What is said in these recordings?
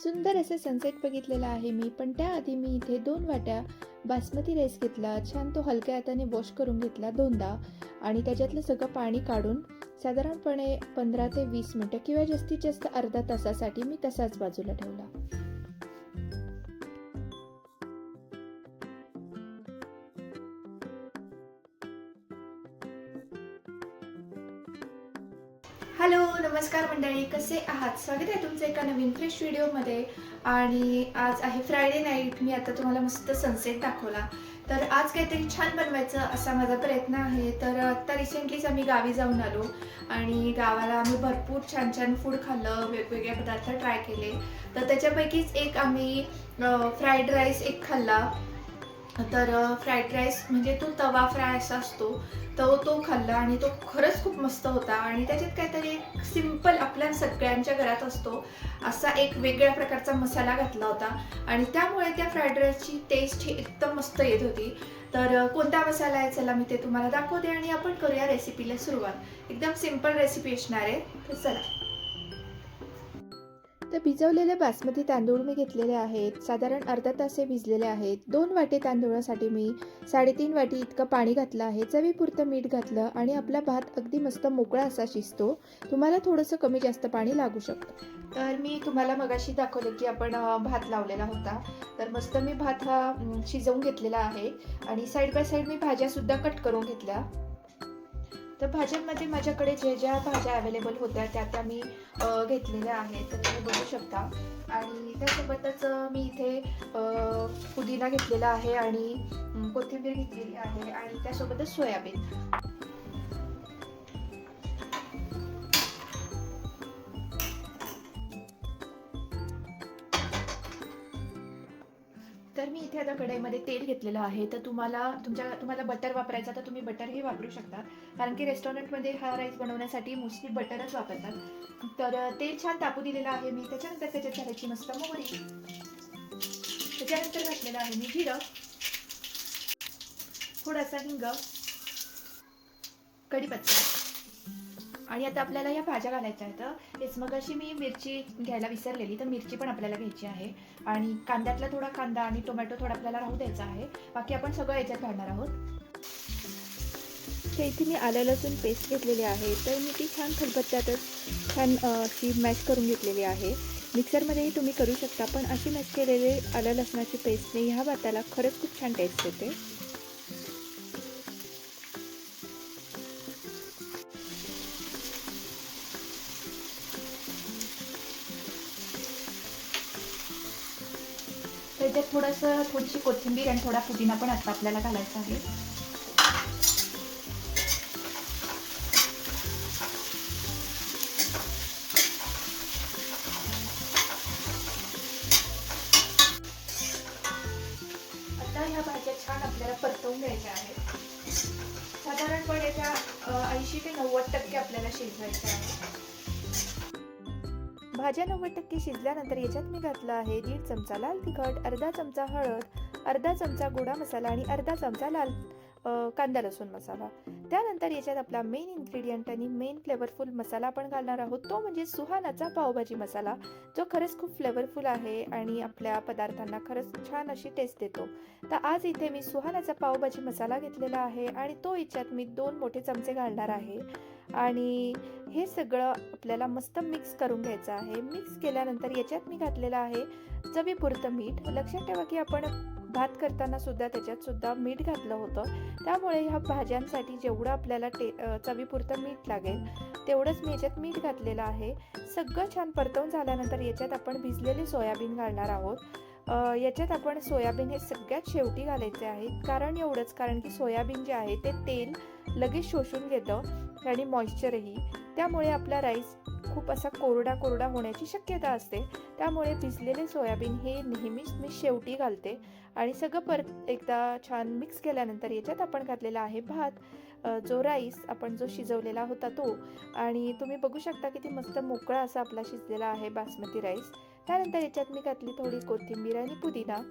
सुंदर असे सनसेट बघितलेला आहे मी. पण त्याआधी मी इथे 2 वाट्या बासमती राईस घेतला. छान तो हलक्या हाताने वॉश करून घेतला 2दा आणि त्याच्यातलं सगळं पाणी काढून साधारणपणे 15 ते 20 मिनिटं किंवा जास्तीत जास्त अर्धा तासासाठी मी तसाच बाजूला ठेवला. हॅलो, नमस्कार मंडळी, कसे आहात? स्वागत आहे तुमचं एका नवीन फ्रेश व्हिडिओमध्ये. आणि आज आहे फ्रायडे नाईट. मी आता तुम्हाला मस्त सनसेट दाखवला. तर आज काहीतरी छान बनवायचं असा माझा प्रयत्न आहे. तर आत्ता रिसेंटलीच आम्ही गावी जाऊन आलो आणि गावाला आम्ही भरपूर छान छान फूड खाल्लं, वेगवेगळे पदार्थ ट्राय केले. तर त्याच्यापैकीच एक आम्ही फ्राईड राईस एक खाल्ला. तर फ्राईड राईस म्हणजे तो तवा फ्राय असा असतो, तो खाल्ला आणि तो खरंच खूप मस्त होता. आणि त्याच्यात काहीतरी एक सिंपल आपल्या सगळ्यांच्या घरात असतो असा एक वेगळ्या प्रकारचा मसाला घातला होता आणि त्यामुळे त्या फ्राईड राईसची टेस्ट ही एकदम मस्त येत होती. तर कोणता मसाला आहे चला मी ते तुम्हाला दाखवते आणि आपण करूया रेसिपीला सुरुवात. एकदम सिंपल रेसिपी असणार आहे, तर चला. तर भिजवलेले बासमती तांदूळ मी घेतलेले आहेत. साधारण अर्धा तास हे भिजलेले आहेत. 2 वाटी तांदूळासाठी मी 3.5 वाटी इतकं पाणी घातलं आहे. चवीपुरतं मीठ घातलं आणि आपला भात अगदी मस्त मोकळा असा शिजतो. तुम्हाला थोडंसं कमी जास्त पाणी लागू शकतं. तर मी तुम्हाला मगाशी दाखवलं की आपण भात लावलेला होता. तर मस्त मी भात हा शिजवून घेतलेला आहे आणि साईड बाय साईड मी भाज्यासुद्धा कट करून घेतल्या. तर भाज्यांमध्ये माझ्याकडे ज्या भाज्या अवेलेबल होत्या त्या मी घेतलेल्या आहेत, तर तुम्ही बघू शकता. आणि त्यासोबतच मी इथे पुदिना घेतलेला आहे आणि कोथिंबीर घेतलेली आहे आणि त्यासोबतच सोयाबीन. तर मी इथे आता कढईमध्ये तेल घेतलेलं आहे. तर तुम्हाला बटर वापरायचा तर तुम्ही बटरही वापरू शकता, कारण की रेस्टॉरंटमध्ये हा राईस बनवण्यासाठी मोस्टली बटरच वापरतात. तर तेल छान तापू दिलेलं आहे मी. त्याच्यानंतर त्याच्यात घालायची मस्त मोहरी. त्याच्यानंतर घातलेलं आहे मी जिरं, थोडासा हिंग, कढीपत्ता. आणि आता आपल्याला या भाज्या घालायच्या आहेत. तेच मग अशी मी मिरची घ्यायला विसरलेली, तर मिरची पण आपल्याला घ्यायची आहे. आणि कांद्यातला थोडा कांदा आणि टोमॅटो थोडा आपल्याला राहू द्यायचा आहे. बाकी आपण सगळं याच्यात घालणार आहोत. तर इथे मी आलं लसूण पेस्ट घेतलेली आहे. तर मी ती छान खलबत्त्यातच छान अशी मॅश करून घेतलेली आहे. मिक्सरमध्येही तुम्ही करू शकता, पण अशी मॅश केलेली आलं लसणाची पेस्टने ह्या भाताला खरंच खूप छान टेस्ट येते. त्याच्यात थोडीशी कोथिंबीर आणि थोडा पुदिना पण आता आपल्याला घालायचा आहे. आता ह्या भाज्या छान आपल्याला परतवून घ्यायच्या आहेत. साधारणपणे त्या 80 ते 90% आपल्याला शिजवायच्या आहेत. भाज्या 90% शिजल्यानंतर याच्यात मी घातलं आहे 1.5 चमचा लाल तिखट, अर्धा चमचा हळद, अर्धा चमचा गोडा मसाला आणि अर्धा चमचा लाल कांदा लसूण मसाला. त्यानंतर याच्यात आपला मेन इन्ग्रेडियंट आणि मेन फ्लेवरफुल मसाला आपण घालणार आहोत, तो म्हणजे सुहानाचा पावभाजी मसाला, जो खरंच खूप फ्लेवरफुल आहे आणि आपल्या पदार्थांना खरंच छान अशी टेस्ट देतो. तर आज इथे मी सुहानाचा पावभाजी मसाला घेतलेला आहे आणि तो याच्यात मी 2 मोठे चमचे घालणार आहे. आणि हे सगळं आपल्याला मस्त मिक्स करून घ्यायचं आहे. मिक्स केल्यानंतर याच्यात मी घातलेलं आहे चवीपुरतं मीठ. लक्षात ठेवा की आपण भात करताना सुद्धा त्याच्यात सुद्धा मीठ घातलं होतं, त्यामुळे ह्या भाज्यांसाठी जेवढं आपल्याला चवीपुरतं मीठ लागेल तेवढंच मी याच्यात मीठ घातलेलं आहे. सगळं छान परतवून झाल्यानंतर याच्यात आपण भिजलेले सोयाबीन घालणार आहोत. याच्यात आपण सोयाबीन हे सगळ्यात शेवटी घालायचे आहे. कारण की सोयाबीन जे आहे ते तेल लगेच शोषून घेतं आणि मॉइश्चरही. त्यामुळे आपला राईस खूप असा कोरडा होण्याची शक्यता असते. त्यामुळे भिजलेले सोयाबीन हे नेहमीच मी शेवटी घालते. आणि सगळं परत एकदा छान मिक्स केल्यानंतर याच्यात आपण घातलेला आहे भात, जो राईस आपण जो शिजवलेला होता तो. आणि तुम्ही बघू शकता किती मस्त मोकळा असा आपला शिजलेला आहे बासमती राईस. त्यानंतर याच्यात मी घातली थोडी कोथिंबीर आणि पुदिना.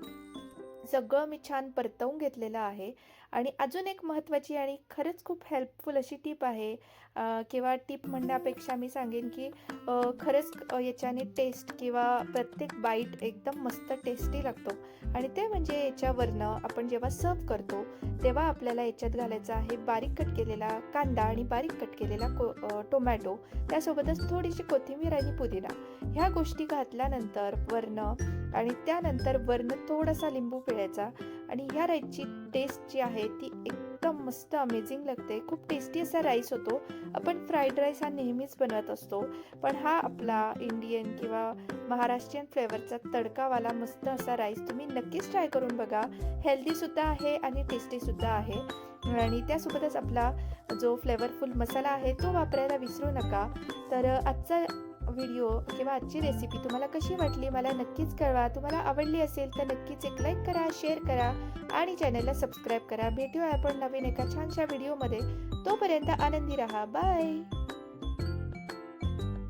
सगळं मी छान परतवून घेतलेलं आहे आणि अजून एक महत्त्वाची आणि खरंच खूप हेल्पफुल अशी टिप आहे, किंवा टिप म्हणण्यापेक्षा मी सांगेन की खरंच याच्याने टेस्ट किंवा प्रत्येक बाईट एकदम मस्त टेस्टी लागतो. आणि ते म्हणजे याच्यावरनं आपण जेव्हा सर्व करतो तेव्हा आपल्याला याच्यात घालायचा आहे बारीक कट केलेला कांदा आणि बारीक कट केलेला टोमॅटो, त्यासोबतच थोडीशी कोथिंबीर आणि पुदिना. ह्या गोष्टी घातल्यानंतर आणि त्यानंतर थोडासा लिंबू पिळायचा आणि ह्या राईसची टेस्ट जी आहे ती एकदम मस्त अमेझिंग लागते. खूप टेस्टी असा राईस होतो. आपण फ्राईड राईस हा नेहमीच बनवत असतो, पण हा आपला इंडियन किंवा महाराष्ट्रीयन फ्लेवरचा तडकावाला मस्त असा राईस तुम्ही नक्कीच ट्राय करून बघा. हेल्दीसुद्धा आहे आणि टेस्टीसुद्धा आहे. आणि त्यासोबतच आपला जो फ्लेवरफुल मसाला आहे तो वापरायला विसरू नका. तर आजचा व्हिडिओ किंवा आजची रेसिपी तुम्हाला कशी वाटली मला नक्कीच कळवा. तुम्हाला आवडली असेल तर नक्कीच एक लाईक करा, शेअर करा आणि चॅनलला सबस्क्राईब करा. भेटूया आपण नवीन एका छानशा व्हिडिओमध्ये. तोपर्यंत आनंदी राहा. बाय.